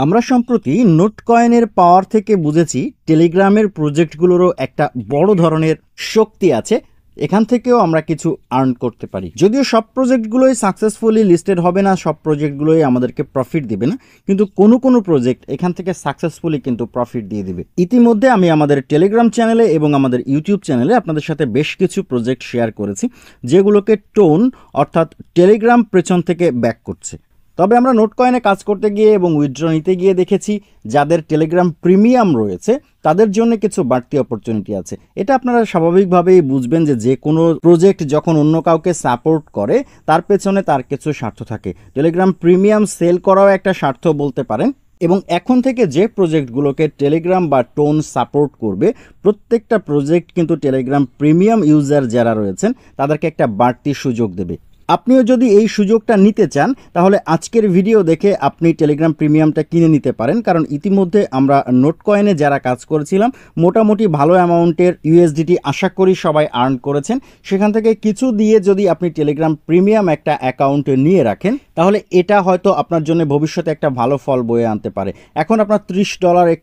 আমরা সম্প্রতি নোটকয়েনের পাওয়ার থেকে বুঝেছি টেলিগ্রামের প্রজেক্টগুলোরও একটা বড় ধরনের শক্তি আছে। এখান থেকেও আমরা কিছু আর্ন করতে পারি। যদিও সব প্রজেক্টগুলোই সাকসেসফুলি লিস্টেড হবে না, সব প্রজেক্টগুলোই আমাদেরকে প্রফিট দিবে না, কিন্তু কোনো প্রজেক্ট এখান থেকে সাকসেসফুলি কিন্তু প্রফিট দিয়ে দিবে। ইতিমধ্যে আমি আমাদের টেলিগ্রাম চ্যানেলে এবং আমাদের ইউটিউব চ্যানেলে আপনাদের সাথে বেশ কিছু প্রজেক্ট শেয়ার করেছি যেগুলোকে টোন অর্থাৎ টেলিগ্রাম পেছন থেকে ব্যাক করছে। তবে আমরা নোটকয়েনে কাজ করতে গিয়ে এবং উইথড্র নিতে গিয়ে দেখেছি যাদের টেলিগ্রাম প্রিমিয়াম রয়েছে তাদের জন্য কিছু বাড়তি অপরচুনিটি আছে। এটা আপনারা স্বাভাবিকভাবেই বুঝবেন যে কোনো প্রজেক্ট যখন অন্য কাউকে সাপোর্ট করে তার পেছনে তার কিছু স্বার্থ থাকে। টেলিগ্রাম প্রিমিয়াম সেল করাও একটা স্বার্থ বলতে পারেন। এবং এখন থেকে যে প্রজেক্টগুলোকে টেলিগ্রাম বা টোন সাপোর্ট করবে প্রত্যেকটা প্রজেক্ট কিন্তু টেলিগ্রাম প্রিমিয়াম ইউজার যারা রয়েছেন তাদেরকে একটা বাড়তি সুযোগ দেবে। আপনিও যদি এই সুযোগটা নিতে চান তাহলে আজকের ভিডিও দেখে আপনি টেলিগ্রাম প্রিমিয়ামটা কিনে নিতে পারেন, কারণ ইতিমধ্যে আমরা নোটকয়েনে যারা কাজ করেছিলাম মোটামুটি ভালো অ্যামাউন্টের ইউএসডিটি আশা করি সবাই আর্ন করেছেন। সেখান থেকে কিছু দিয়ে যদি আপনি টেলিগ্রাম প্রিমিয়াম একটা অ্যাকাউন্টে নিয়ে রাখেন তাহলে এটা হয়তো আপনার জন্য ভবিষ্যতে একটা ভালো ফল বয়ে আনতে পারে। এখন আপনার $30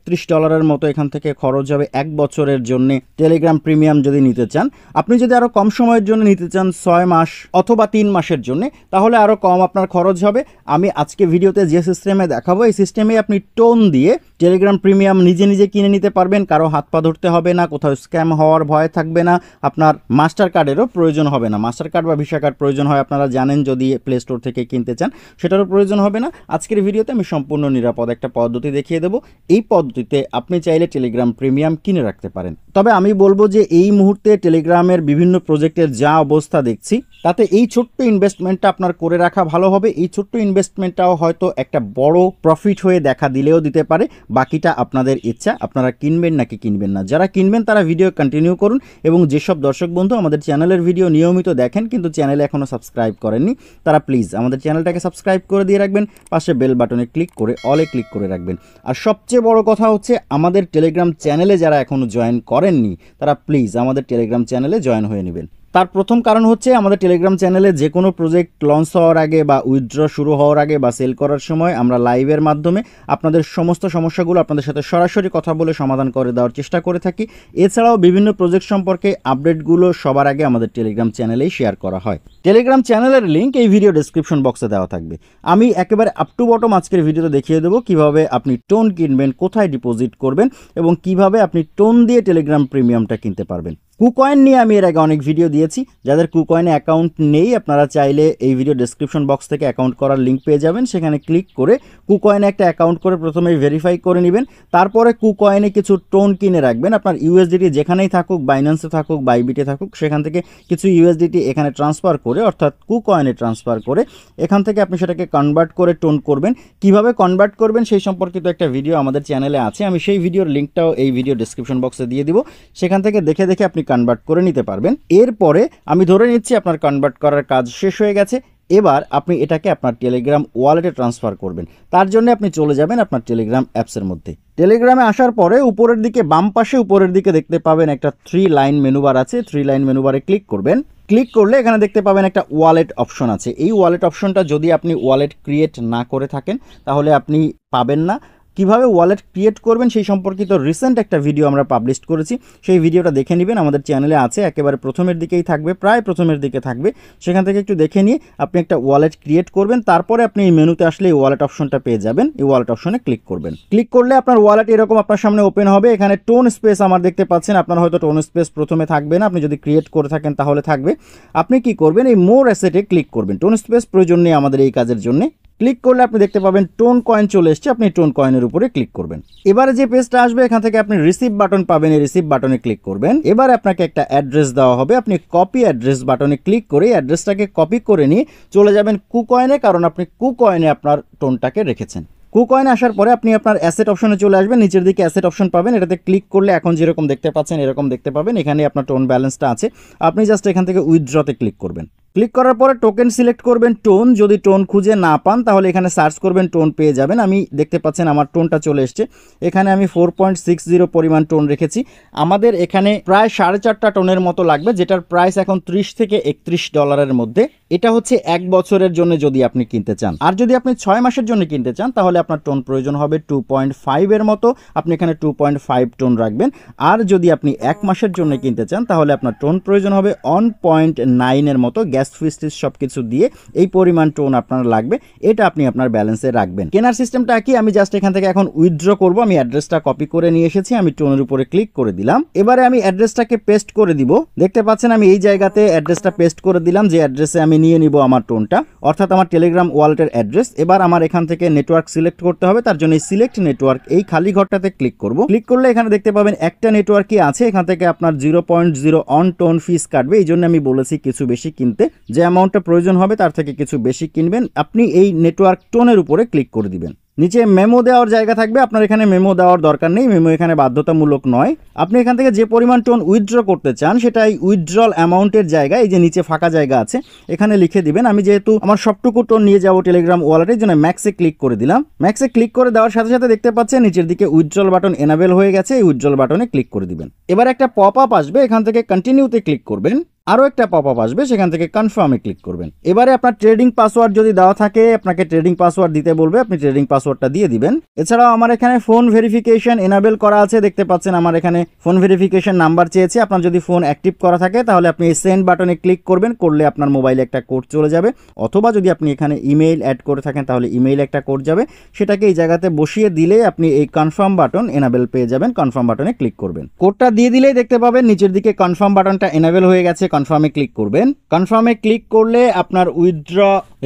$31 মতো এখান থেকে খরচ হবে এক বছরের জন্য টেলিগ্রাম প্রিমিয়াম যদি নিতে চান। আপনি যদি আরও কম সময়ের জন্য নিতে চান 6 মাস অথবা 3 মাসের জন্য তাহলে আরও কম আপনার খরচ হবে। আমি আজকে ভিডিওতে যে সিস্টেমে দেখাবো এই সিস্টেমে আপনি টোন দিয়ে টেলিগ্রাম প্রিমিয়াম নিজে নিজে কিনে নিতে পারবেন। কারো হাত পা ধরতে হবে না, কোথাও স্ক্যাম হওয়ার ভয় থাকবে না, আপনার মাস্টার কার্ডেরও প্রয়োজন হবে না। মাস্টার কার্ড বা ভিসা কার্ড প্রয়োজন হয় আপনারা জানেন, যদি প্লে স্টোর থেকে কিনতে চান সেটারও প্রয়োজন হবে না। আজকের ভিডিওতে আমি সম্পূর্ণ নিরাপদ একটা পদ্ধতি দেখিয়ে দেবো। এই পদ্ধতিতে আপনি চাইলে টেলিগ্রাম প্রিমিয়াম কিনে রাখতে পারেন। তবে আমি বলবো যে এই মুহূর্তে টেলিগ্রামের বিভিন্ন প্রজেক্টের যা অবস্থা দেখছি তাতে এই ছোট্ট ইনভেস্টমেন্টটা আপনার করে রাখা ভালো হবে। এই ছোট্ট ইনভেস্টমেন্টটাও হয়তো একটা বড় প্রফিট হয়ে দেখা দিলেও দিতে পারে। বাকিটা আপনাদের ইচ্ছা, আপনারা কিনবেন নাকি কিনবেন না। যারা কিনবেন তারা ভিডিও কন্টিনিউ করুন, এবং যেসব দর্শক বন্ধু আমাদের চ্যানেলের ভিডিও নিয়মিত দেখেন কিন্তু চ্যানেলে এখনও সাবস্ক্রাইব করেননি তারা প্লিজ আমাদের চ্যানেলটাকে সাবস্ক্রাইব করে দিয়ে রাখবেন, পাশে বেল বাটনে ক্লিক করে অলে ক্লিক করে রাখবেন। আর সবচেয়ে বড় কথা হচ্ছে আমাদের টেলিগ্রাম চ্যানেলে যারা এখনও জয়েন করেননি তারা প্লিজ আমাদের টেলিগ্রাম চ্যানেলে জয়েন হয়ে নেবেন। তার প্রথম কারণ হচ্ছে আমাদের টেলিগ্রাম চ্যানেলে যে কোনো প্রজেক্ট লঞ্চ হওয়ার আগে বা উইথড্র শুরু হওয়ার আগে বা সেল করার সময় আমরা লাইভের মাধ্যমে আপনাদের সমস্ত সমস্যাগুলো আপনাদের সাথে সরাসরি কথা বলে সমাধান করে দেওয়ার চেষ্টা করে থাকি। এছাড়াও বিভিন্ন প্রজেক্ট সম্পর্কে আপডেটগুলো সবার আগে আমাদের টেলিগ্রাম চ্যানেলেই শেয়ার করা হয়। টেলিগ্রাম চ্যানেলের লিঙ্ক এই ভিডিও ডেসক্রিপশন বক্সে দেওয়া থাকবে। আমি একেবারে আপ টু বটম আজকের ভিডিওতে দেখিয়ে দেবো কিভাবে আপনি টোন কিনবেন, কোথায় ডিপোজিট করবেন এবং কিভাবে আপনি টোন দিয়ে টেলিগ্রাম প্রিমিয়ামটা কিনতে পারবেন। কুকয়েন নিয়ে আমি এর আগে অনেক ভিডিও দিয়েছি। যাদের কুকয়েনে অ্যাকাউন্ট নেই আপনারা চাইলে এই ভিডিও ডেসক্রিপশন বক্স থেকে অ্যাকাউন্ট করার লিঙ্ক পেয়ে যাবেন। সেখানে ক্লিক করে কুকয়েনে একটা অ্যাকাউন্ট করে প্রথমে ভেরিফাই করে নেবেন। তারপরে কুকয়েনে কিছু টোন কিনে রাখবেন। আপনার ইউএসডিটি যেখানেই থাকুক, বাইন্যান্সে থাকুক, বাইবিটে থাকুক, সেখান থেকে কিছু ইউএসডিটি এখানে ট্রান্সফার করে অর্থাৎ কুকয়েনে ট্রান্সফার করে এখান থেকে আপনি সেটাকে কনভার্ট করে টোন করবেন। কিভাবে কনভার্ট করবেন সেই সম্পর্কিত একটা ভিডিও আমাদের চ্যানেলে আছে। আমি সেই ভিডিওর লিঙ্কটাও এই ভিডিও ডেসক্রিপশন বক্সে দিয়ে দিব। সেখান থেকে দেখে দেখে আপনি কনভার্ট করে নিতে পারবেন। এরপরে আমি ধরে নিচ্ছি আপনার কনভার্ট করার কাজ শেষ হয়ে গেছে। এবার আপনি এটাকে আপনার টেলিগ্রাম ওয়ালেটে ট্রান্সফার করবেন। তার জন্য আপনি চলে যাবেন আপনার টেলিগ্রাম অ্যাপসের মধ্যে। টেলিগ্রামে আসার পরে উপরের দিকে বাম পাশে উপরের দিকে দেখতে পাবেন একটা 3 লাইন মেনু বার আছে। 3 লাইন মেনু বারে ক্লিক করবেন। ক্লিক করলে এখানে দেখতে পাবেন একটা ওয়ালেট অপশন আছে। এই ওয়ালেট অপশনটা যদি আপনি ওয়ালেট ক্রিয়েট না করে থাকেন তাহলে আপনি পাবেন না। কিভাবে ওয়ালেট ক্রিয়েট করবেন সেই সম্পর্কিত রিসেন্ট একটা ভিডিও আমরা পাবলিশ করেছি, সেই ভিডিওটা দেখে নেবেন। আমাদের চ্যানেলে আছে, একেবারে প্রথমের দিকেই থাকবে, প্রায় প্রথমের দিকে থাকবে। সেখান থেকে একটু দেখে নিয়ে আপনি একটা ওয়ালেট ক্রিয়েট করবেন। তারপরে আপনি এই মেনুতে আসলে এই ওয়ালেট অপশনটা পেয়ে যাবেন। এই ওয়ালেট অপশনে ক্লিক করবেন। ক্লিক করলে আপনার ওয়ালেট এরকম আপনার সামনে ওপেন হবে। এখানে টোন স্পেস আমার দেখতে পাচ্ছেন। আপনার হয়তো টোন স্পেস প্রথমে থাকবে না, আপনি যদি ক্রিয়েট করে থাকেন তাহলে থাকবে। আপনি কি করবেন, এই মোর অ্যাসেটে ক্লিক করবেন। টোন স্পেস প্রয়োজন নেই আমাদের এই কাজের জন্য। ক্লিক করলে আপনি দেখতে পাবেন টোন কয়েন চলে এসছে। আপনি টোন কয়েনের উপরে ক্লিক করবেন। এবারে যে পেজটা আসবে এখান থেকে আপনি রিসিভ বাটন পাবেন। এই রিসিভ বাটনে ক্লিক করবেন। এবারে আপনাকে একটা অ্যাড্রেস দেওয়া হবে। আপনি কপি অ্যাড্রেস বাটনে ক্লিক করে অ্যাড্রেসটাকে কপি করে নিয়ে চলে যাবেন কুকয়েনে, কারণ আপনি কুকয়েনে আপনার টোনটাকে রেখেছেন। কুকয়েনে আসার পরে আপনি আপনার অ্যাসেট অপশনে চলে আসবেন। নিচের দিকে অ্যাসেট অপশন পাবেন। এটাতে ক্লিক করলে এখন যেরকম দেখতে পাচ্ছেন এরকম দেখতে পাবেন। এখানে আপনার টোন ব্যালেন্সটা আছে। আপনি জাস্ট এখান থেকে উইথড্রতে ক্লিক করবেন। ক্লিক করার পরে টোকেন সিলেক্ট করবেন টোন, যদি টোন খুঁজে না পান তাহলে এখানে সার্চ করবেন, টোন পেয়ে যাবেন। আমি দেখতে পাচ্ছেন আমার টোনটা চলে এসছে, এখানে আমি 4.60 পরিমাণ টোন রেখেছি। আমাদের এখানে প্রায় 4.5টা টোনের মতো লাগবে, যেটার প্রাইস এখন $30 থেকে $31 মধ্যে। এটা হচ্ছে 1 বছরের জন্য যদি আপনি কিনতে চান। আর যদি আপনি 6 মাসের জন্য কিনতে চান তাহলে আপনার টোন প্রয়োজন হবে 2.5 এর মতো, আপনি এখানে 2.5 টোন রাখবেন। আর যদি আপনি 1 মাসের জন্য কিনতে চান তাহলে আপনার টোন প্রয়োজন হবে 1.9 এর মতো। গ্যাস ফিস সব কিছু দিয়ে এই পরিমাণ টোন আপনার লাগবে, এটা আপনি আপনার ব্যালেন্সে রাখবেন। কেনার সিস্টেমটা কি, আমি জাস্ট এখান থেকে এখন উইথড্র করব। আমি অ্যাড্রেসটা কপি করে নিয়ে এসেছি, আমি টোনের উপরে ক্লিক করে দিলাম। এবারে আমি অ্যাড্রেসটাকে পেস্ট করে দিব। দেখতে পাচ্ছেন আমি এই জায়গাতে অ্যাড্রেসটা পেস্ট করে দিলাম, যে অ্যাড্রেসে আমি নিয়ে নিব আমার টোনটা, অর্থাৎ আমার টেলিগ্রাম ওয়ালেটের অ্যাড্রেস। এবার আমার এখান থেকে নেটওয়ার্ক সিলেক্ট করতে হবে, তার জন্য সিলেক্ট নেটওয়ার্ক এই খালি ঘরটাতে ক্লিক করব। ক্লিক করলে এখানে দেখতে পাবেন একটা নেটওয়ার্কই আছে, এখান থেকে আপনার 0.01 টোন ফিস কাটবে। এই জন্য আমি বলেছি কিছু বেশি কিনতে, যে অ্যামাউন্টটা প্রয়োজন হবে তার থেকে কিছু বেশি কিনবেন। আপনি এই নেটওয়ার্ক টোনের উপরে ক্লিক করে দিবেন। নিচে মেমো দেওয়ার জায়গা থাকবে, আপনার এখানে মেমো দেওয়ার দরকার নেই, মেমো এখানে বাধ্যতামূলক নয়। আপনি এখান থেকে যে পরিমাণ টোন উইথড্র করতে চান সেটা এই উইথড্রল অ্যামাউন্টের জায়গায় এই যে নিচে ফাঁকা জায়গা আছে এখানে লিখে দিবেন। আমি যেহেতু আমার সবটুকু টোন নিয়ে যাব টেলিগ্রাম ওয়ালেটের জন্য ম্যাক্সে ক্লিক করে দিলাম। ম্যাক্সে ক্লিক করে দেওয়ার সাথে সাথে দেখতে পাচ্ছেন নিচের দিকে উইথড্রল বাটন এনাবেল হয়ে গেছে, এই উইথড্রল বাটনে ক্লিক করে দিবেন। এবার একটা পপ আপ আসবে, এখান থেকে কন্টিনিউতে ক্লিক করবেন। আরও একটা পপ আপ আসবে, সেখান থেকে কনফার্মে ক্লিক করবেন। এবারে আপনার ট্রেডিং পাসওয়ার্ড যদি দেওয়া থাকে আপনাকে ট্রেডিং পাসওয়ার্ড দিতে বলবে, আপনি ট্রেডিং পাসওয়ার্ডটা দিয়ে দিবেন। এছাড়াও আমার এখানে ফোন ভেরিফিকেশন এনাবেল করা আছে, দেখতে পাচ্ছেন আমার এখানে ফোন ভেরিফিকেশন নাম্বার চেয়েছে। আপনার যদি ফোন অ্যাক্টিভ করা থাকে তাহলে আপনি এই সেন্ড বাটনে ক্লিক করবেন, করলে আপনার মোবাইলে একটা কোড চলে যাবে। অথবা যদি আপনি এখানে ইমেইল অ্যাড করে থাকেন তাহলে ইমেইলে একটা কোড যাবে, সেটাকে এই জায়গাতে বসিয়ে দিলে আপনি এই কনফার্ম বাটন এনাবেল পেয়ে যাবেন। কনফার্ম বাটনে ক্লিক করবেন, কোডটা দিয়ে দিলেই দেখতে পাবেন নিচের দিকে কনফার্ম বাটনটা এনাবেল হয়ে গেছে। কনফার্মে ক্লিক করবেন। কনফার্মে ক্লিক করলে আপনার উইথড্র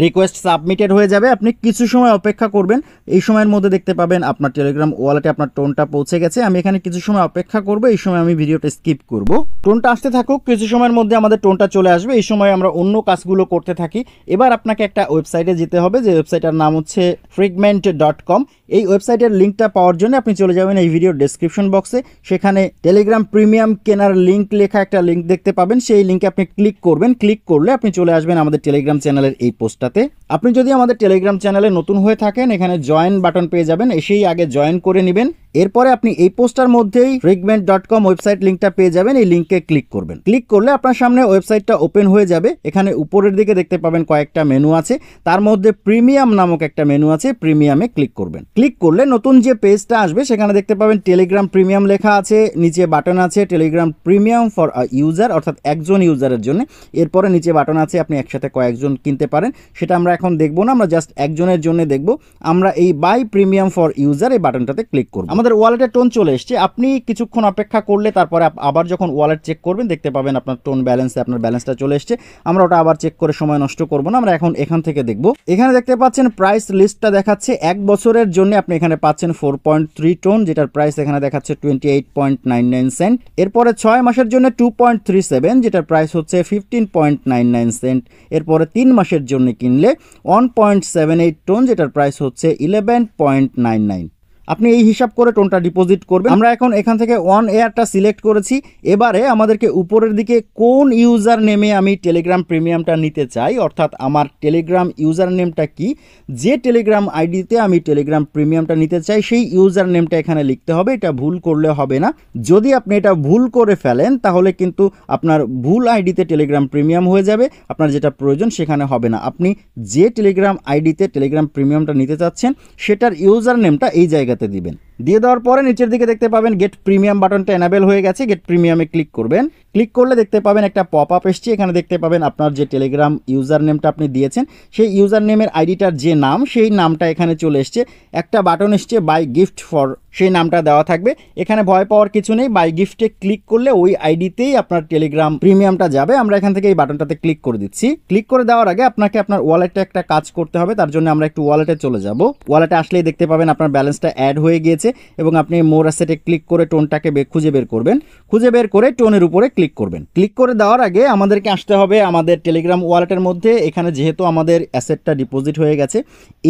রিকোয়েস্ট সাবমিটেড হয়ে যাবে। আপনি কিছু সময় অপেক্ষা করবেন, এই সময়ের মধ্যে দেখতে পাবেন আপনার টেলিগ্রাম ওয়ালেটে আপনার টোনটা পৌঁছে গেছে। আমি এখানে কিছু সময় অপেক্ষা করব, এই সময় আমি ভিডিওটা স্কিপ করব। টোনটা আসতে থাকুক, কিছু সময়ের মধ্যে আমাদের টোনটা চলে আসবে, এই সময় আমরা অন্য কাজগুলো করতে থাকি। এবার আপনাকে একটা ওয়েবসাইটে যেতে হবে, যে ওয়েবসাইটের নাম হচ্ছে fragment.com। এই ওয়েবসাইটের লিঙ্কটা পাওয়ার জন্য আপনি চলে যাবেন এই ভিডিওর ডেসক্রিপশন বক্সে, সেখানে টেলিগ্রাম প্রিমিয়াম কেনার লিঙ্ক লেখা একটা লিঙ্ক দেখতে পাবেন, সেই লিঙ্কে আপনি ক্লিক করবেন। ক্লিক করলে আপনি চলে আসবেন আমাদের টেলিগ্রাম চ্যানেলের এই পোস্টটাতে। আপনি যদি আমাদের টেলিগ্রাম চ্যানেলে নতুন হয়ে থাকেন এখানে জয়েন বাটন পেয়ে যাবেন, এসেই আগে জয়েন করে নেবেন। এরপরে আপনি এই পোস্টার মধ্যেই fragment.com ওয়েবসাইট লিঙ্কটা পেয়ে যাবেন, এই লিঙ্কে ক্লিক করবেন। ক্লিক করলে আপনার সামনে ওয়েবসাইটটা ওপেন হয়ে যাবে। এখানে উপরের দিকে দেখতে পাবেন কয়েকটা মেনু আছে, তার মধ্যে প্রিমিয়াম নামক একটা মেনু আছে, প্রিমিয়ামে ক্লিক করবেন। ক্লিক করলে নতুন যে পেজটা আসবে সেখানে দেখতে পাবেন টেলিগ্রাম প্রিমিয়াম লেখা আছে, নিচে বাটন আছে Telegram premium for a user, অর্থাৎ একজন ইউজারের জন্য। এরপরে নিচে বাটন আছে আপনি একসাথে কয়েকজন কিনতে পারেন, সেটা আমরা এখন দেখবো না, আমরা জাস্ট একজনের জন্য দেখব। আমরা এই বাই প্রিমিয়াম ফর ইউজার এই বাটনটাতে ক্লিক করব। আমাদের ওয়ালেটের টোন চলে এসেছে। আপনি কিছুক্ষণ অপেক্ষা করলে তারপরে আবার যখন ওয়ালেট চেক করবেন দেখতে পাবেন আপনার টোন ব্যালেন্সে আপনার ব্যালেন্সটা চলে এসেছে। আমরা ওটা আবার চেক করে সময় নষ্ট করব না, আমরা এখন এখান থেকে দেখব। এখানে দেখতে পাচ্ছেন প্রাইস লিস্টটা দেখাচ্ছে 1 বছরের জন্য আপনি এখানে পাচ্ছেন 4.3 টোন, যেটার প্রাইস এখানে দেখাচ্ছে 28.99 সেন্ট। এরপরে 6 মাসের জন্য 2.37, যেটার প্রাইস হচ্ছে 15.99 সেন্ট। এরপরে 3 মাসের জন্য কিনলে 1.78 টোন, যেটার প্রাইস হচ্ছে 11.99। আপনি এই হিসাব করে টোনটা ডিপোজিট করবেন। আমরা এখন এখান থেকে অন এয়ারটা সিলেক্ট করেছি। এবারে আমাদেরকে উপরের দিকে কোন ইউজার নেমে আমি টেলিগ্রাম প্রিমিয়ামটা নিতে চাই, অর্থাৎ আমার টেলিগ্রাম ইউজার নেমটা কি, যে টেলিগ্রাম আইডিতে আমি টেলিগ্রাম প্রিমিয়ামটা নিতে চাই সেই ইউজার নেমটা এখানে লিখতে হবে। এটা ভুল করলে হবে না, যদি আপনি এটা ভুল করে ফেলেন তাহলে কিন্তু আপনার ভুল আইডিতে টেলিগ্রাম প্রিমিয়াম হয়ে যাবে, আপনার যেটা প্রয়োজন সেখানে হবে না। আপনি যে টেলিগ্রাম আইডিতে টেলিগ্রাম প্রিমিয়ামটা নিতে চাচ্ছেন সেটার ইউজার নেমটা এই জায়গাতে দিবেন। দিয়ে দেওয়ার পরে নিচের দিকে দেখতে পাবেন গেট প্রিমিয়াম বাটনটা এনাবেল হয়ে গেছে, গেট প্রিমিয়ামে ক্লিক করবেন। ক্লিক করলে দেখতে পাবেন একটা পপ আপ এসছে, এখানে দেখতে পাবেন আপনার যে টেলিগ্রাম ইউজার নেমটা আপনি দিয়েছেন সেই ইউজার নেমের আইডিটার যে নাম সেই নামটা এখানে চলে এসছে। একটা বাটন এসছে বাই গিফট ফর, সেই নামটা দেওয়া থাকবে। এখানে ভয় পাওয়ার কিছু নেই, বাই গিফটে ক্লিক করলে ওই আইডিতেই আপনার টেলিগ্রাম প্রিমিয়ামটা যাবে। আমরা এখান থেকে এই বাটনটাতে ক্লিক করে দিচ্ছি। ক্লিক করে দেওয়ার আগে আপনাকে আপনার ওয়ালেটে একটা কাজ করতে হবে, তার জন্য আমরা একটু ওয়ালেটে চলে যাব। ওয়ালেটে আসলেই দেখতে পাবেন আপনার ব্যালেন্সটা অ্যাড হয়ে গিয়েছে এবং আপনি মোর অ্যাসেটে ক্লিক করে টোনটাকে খুঁজে বের করবেন। খুঁজে বের করে টোনের উপরে ক্লিক করবেন। ক্লিক করে দেওয়ার আগে আমাদেরকে আসতে হবে আমাদের টেলিগ্রাম ওয়ালেটের মধ্যে। এখানে যেহেতু আমাদের অ্যাসেটটা ডিপোজিট হয়ে গেছে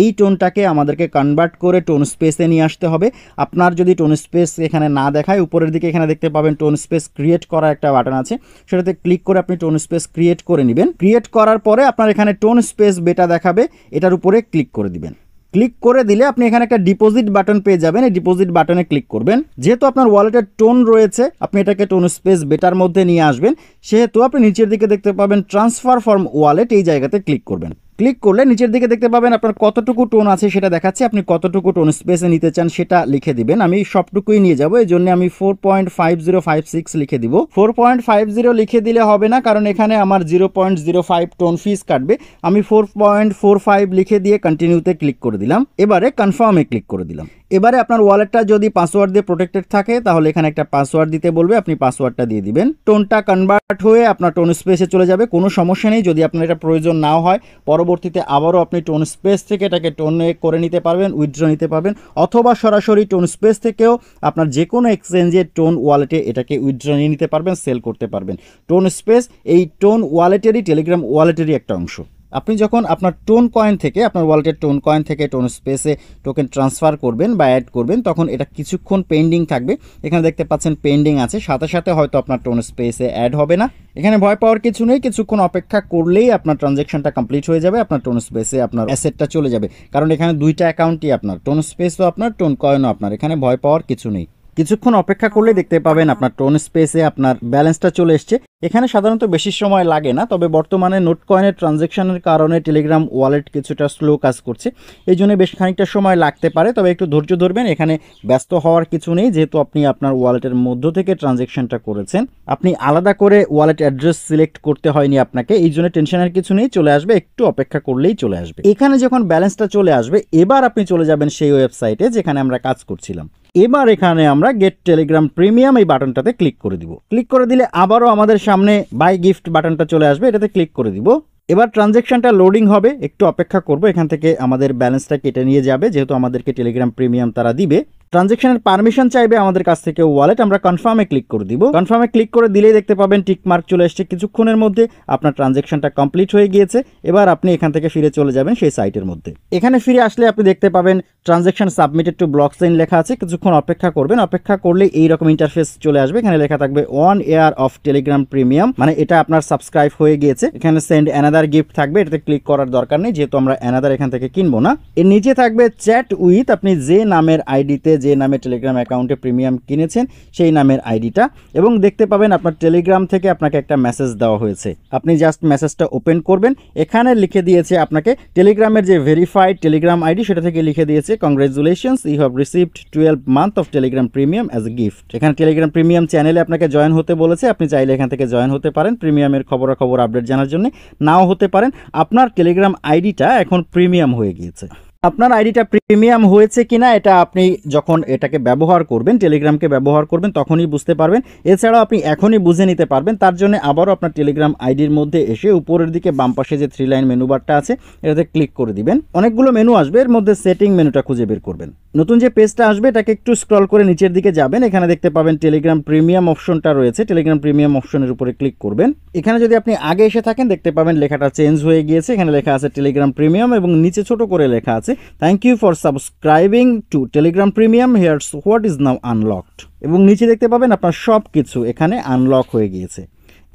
এই টোনটাকে আমাদেরকে কনভার্ট করে টোন স্পেসে নিয়ে আসতে হবে। আপনার আপনার যদি টোন স্পেস এখানে না দেখায়, উপরের দিকে এখানে দেখতে পাবেন টোন স্পেস ক্রিয়েট করা একটা বাটন আছে, সেটাতে ক্লিক করে আপনি টোন স্পেস ক্রিয়েট করে নেবেন। ক্রিয়েট করার পরে আপনার এখানে টোন স্পেস বেটা দেখাবে, এটার উপরে ক্লিক করে দিবেন। ক্লিক করে দিলে আপনি এখানে একটা ডিপোজিট বাটন পেয়ে যাবেন, এই ডিপোজিট বাটনে ক্লিক করবেন। যেহেতু আপনার ওয়ালেটের টোন রয়েছে, আপনি এটাকে টোন স্পেস বেটার মধ্যে নিয়ে আসবেন, সেহেতু আপনি নিচের দিকে দেখতে পাবেন ট্রান্সফার ফ্রম ওয়ালেট, এই জায়গাতে ক্লিক করবেন। ক্লিক করলে নিচের দিকে দেখতে পাবেন আপনার কতটুকু টোন আছে সেটা দেখাচ্ছে, আপনি কতটুকু টোন স্পেসে নিতে চান সেটা লিখে দিবেন। আমি সবটুকুই নিয়ে যাব, এই জন্য আমি 4.5056 লিখে দিব। 4.50 লিখে দিলে হবে না, কারণ এখানে আমার 0.05 টোন ফিস কাটবে। আমি 4.45 লিখে দিয়ে কন্টিনিউতে ক্লিক করে দিলাম। এবারে কনফার্মে ক্লিক করে দিলাম। এবারে আপনার ওয়ালেটটা যদি পাসওয়ার্ড দিয়ে প্রোটেক্টেড থাকে তাহলে এখানে একটা পাসওয়ার্ড দিতে বলবে, আপনি পাসওয়ার্ডটা দিয়ে দিবেন। টোনটা কনভার্ট হয়ে আপনার টোন স্পেসে চলে যাবে, কোনো সমস্যা নেই। যদি আপনার এটা প্রয়োজন নাও হয়, পরবর্তীতে আবারও আপনি টোন স্পেস থেকে এটাকে টোনে করে নিতে পারবেন, উইথড্র নিতে পারবেন, অথবা সরাসরি টোন স্পেস থেকেও আপনার যে কোনো এক্সচেঞ্জে টোন ওয়ালেটে এটাকে উইথড্র নিয়ে নিতে পারবেন, সেল করতে পারবেন। টোন স্পেস এই টোন ওয়ালেটেরই, টেলিগ্রাম ওয়ালেটেরই একটা অংশ। আপনি যখন আপনার টোন কয়েন থেকে, আপনার ওয়ালেটের টোন কয়েন থেকে টোন স্পেসে টোকেন ট্রান্সফার করবেন বা অ্যাড করবেন, তখন এটা কিছুক্ষণ পেন্ডিং থাকবে। এখানে দেখতে পাচ্ছেন পেন্ডিং আছে, সাথে সাথে হয়তো আপনার টোন স্পেসে অ্যাড হবে না। এখানে ভয় পাওয়ার কিছু নেই, কিছুক্ষণ অপেক্ষা করলেই আপনার ট্রানজ্যাকশনটা কমপ্লিট হয়ে যাবে, আপনার টোন স্পেসে আপনার অ্যাসেটটা চলে যাবে। কারণ এখানে দুইটা অ্যাকাউন্টই আপনার, টোন স্পেসও আপনার, টোন কয়েনও আপনার, এখানে ভয় পাওয়ার কিছু নেই। কিছুক্ষণ অপেক্ষা করলে দেখতে পাবেন আপনার টোন স্পেসে আপনার ব্যালেন্সটা চলে এসছে। এখানে সাধারণত বেশি সময় লাগে না, তবে বর্তমানে নোট কয়েনের ট্রানজ্যাকশনের কারণে টেলিগ্রাম ওয়ালেট কিছুটা স্লো কাজ করছে, এই জন্য বেশ খানিকটা সময় লাগতে পারে, তবে একটু ধৈর্য ধরবেন। এখানে ব্যস্ত হওয়ার কিছু নেই, যেহেতু আপনি আপনার ওয়ালেটের মধ্য থেকে ট্রানজ্যাকশনটা করেছেন, আপনি আলাদা করে ওয়ালেট অ্যাড্রেস সিলেক্ট করতে হয়নি আপনাকে, এই জন্য টেনশনের কিছু নেই, চলে আসবে, একটু অপেক্ষা করলেই চলে আসবে। এখানে যখন ব্যালেন্সটা চলে আসবে, এবার আপনি চলে যাবেন সেই ওয়েবসাইটে যেখানে আমরা কাজ করছিলাম। এবার এখানে আমরা গেট টেলিগ্রাম প্রিমিয়াম এই বাটনটাতে ক্লিক করে দিব। ক্লিক করে দিলে আবারও আমাদের সামনে বাই গিফট বাটনটা চলে আসবে, এটাতে ক্লিক করে দিব। এবার ট্রানজ্যাকশনটা লোডিং হবে, একটু অপেক্ষা করব। এখান থেকে আমাদের ব্যালেন্সটা কেটে নিয়ে যাবে, যেহেতু আমাদেরকে টেলিগ্রাম প্রিমিয়াম তারা দিবে। ট্রানজ্যাকশনের পারমিশন চাইবে আমাদের কাছ থেকে ওয়ালেট, আমরা কনফার্মে ক্লিক করে দিব। কনফার্মে ক্লিক করে দিলেই দেখতে পাবেন টিক মার্ক চলে এসেছে, কিছুক্ষণের মধ্যে আপনার ট্রানজ্যাকশনটা কমপ্লিট হয়ে গিয়েছে। এবার আপনি এখান থেকে ফিরে চলে যাবেন সেই সাইটের মধ্যে। এখানে ফিরে আসলে আপনি দেখতে পাবেন ট্রানজ্যাকশন সাবমিটেড টু ব্লকচেইন লেখা আছে, কিছুক্ষণ অপেক্ষা করবেন। অপেক্ষা করলে এইরকম ইন্টারফেস চলে আসবে, এখানে লেখা থাকবে 1 ইয়ার অফ টেলিগ্রাম প্রিমিয়াম, মানে এটা আপনার সাবস্ক্রাইব হয়ে গিয়েছে। এখানে সেন্ড অ্যানাদার গিফট থাকবে, এটাতে ক্লিক করার দরকার নেই, যেহেতু আমরা অ্যানাদার এখান থেকে কিনবো না। এর নিচে থাকবে চ্যাট উইথ, আপনি যে নামের আইডিতে, যে নামে টেলিগ্রাম অ্যাকাউন্টে প্রিমিয়াম কিনেছেন সেই নামের আইডিটা, এবং দেখতে পাবেন আপনার টেলিগ্রাম থেকে আপনাকে একটা মেসেজ দেওয়া হয়েছে। আপনি জাস্ট মেসেজটা ওপেন করবেন, এখানে লিখে দিয়েছে আপনাকে টেলিগ্রামের যে ভেরিফাইড টেলিগ্রাম আইডি, সেটা থেকে লিখে দিয়েছে congratulations, you have received 12 month of Telegram premium as a gift. এখানে টেলিগ্রাম প্রিমিয়াম চ্যানেলে আপনাকে জয়েন হতে বলেছে, আপনি চাইলে এখান থেকে জয়েন হতে পারেন প্রিমিয়ামের খবরাখবর আপডেট জানার জন্য, নাও হতে পারেন। আপনার টেলিগ্রাম আইডিটা এখন প্রিমিয়াম হয়ে গিয়েছে। আপনার আইডিটা প্রিমিয়াম হয়েছে কিনা এটা আপনি যখন এটাকে ব্যবহার করবেন, টেলিগ্রামকে ব্যবহার করবেন, তখনই বুঝতে পারবেন। এছাড়াও আপনি এখনই বুঝে নিতে পারবেন। তার জন্য আবারও আপনার টেলিগ্রাম আইডির মধ্যে এসে উপরের দিকে বাম পাশে যে 3 লাইন মেনু বারটা আছে এটাতে ক্লিক করে দিবেন। অনেকগুলো মেনু আসবে, এর মধ্যে সেটিং মেনুটা খুঁজে বের করবেন। নতুন যে পেজটা আসবে এটাকে একটু স্ক্রল করে নিচের দিকে যাবেন, এখানে দেখতে পাবেন টেলিগ্রাম প্রিমিয়াম অপশনটা রয়েছে, টেলিগ্রাম প্রিমিয়াম অপশনের উপরে ক্লিক করবেন। এখানে যদি আপনি আগে এসে থাকেন দেখতে পাবেন লেখাটা চেঞ্জ হয়ে গিয়েছে, এখানে লেখা আছে টেলিগ্রাম প্রিমিয়াম এবং নিচে ছোট করে লেখা আছে thank you for subscribing to Telegram premium, here's what is now unlocked, এবং নিচে দেখতে পাবেন আপনার সব কিছু এখানে আনলক হয়ে গিয়েছে।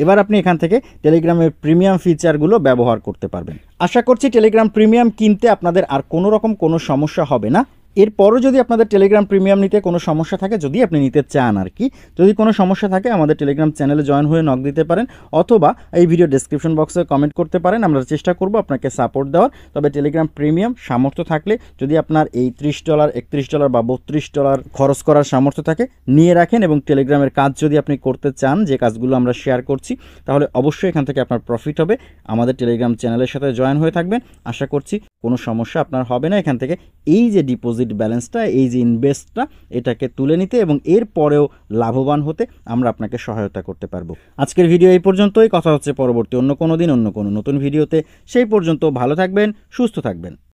এবার আপনি এখান থেকে টেলিগ্রামের প্রিমিয়াম ফিচারগুলো ব্যবহার করতে পারবেন। আশা করছি টেলিগ্রাম প্রিমিয়াম কিনতে আপনাদের আর কোনো রকম কোনো সমস্যা হবে না। এরপরও যদি আপনাদের টেলিগ্রাম প্রিমিয়াম নিতে কোনো সমস্যা থাকে, যদি আপনি নিতে চান আর কি, যদি কোনো সমস্যা থাকে আমাদের টেলিগ্রাম চ্যানেলে জয়েন হয়ে নক দিতে পারেন, অথবা এই ভিডিও ডেসক্রিপশন বক্সে কমেন্ট করতে পারেন, আমরা চেষ্টা করব আপনাকে সাপোর্ট দেওয়ার। তবে টেলিগ্রাম প্রিমিয়াম সামর্থ্য থাকলে, যদি আপনার এই $30, $31 বা $32 খরচ করার সামর্থ্য থাকে, নিয়ে রাখেন, এবং টেলিগ্রামের কাজ যদি আপনি করতে চান, যে কাজগুলো আমরা শেয়ার করছি, তাহলে অবশ্যই এখান থেকে আপনার প্রফিট হবে। আমাদের টেলিগ্রাম চ্যানেলের সাথে জয়েন হয়ে থাকবেন, আশা করছি কোনো সমস্যা আপনার হবে না। এখান থেকে এই যে ডিপোজিট ব্যালেন্সটা, এই যে ইনভেস্টটা, এটাকে তুলে নিতে এবং এর পরেও লাভবান হতে আমরা আপনাকে সহায়তা করতে পারবো। আজকের ভিডিও এই পর্যন্তই, কথা হচ্ছে পরবর্তী অন্য কোনো দিন অন্য কোনো নতুন ভিডিওতে। সেই পর্যন্ত ভালো থাকবেন, সুস্থ থাকবেন।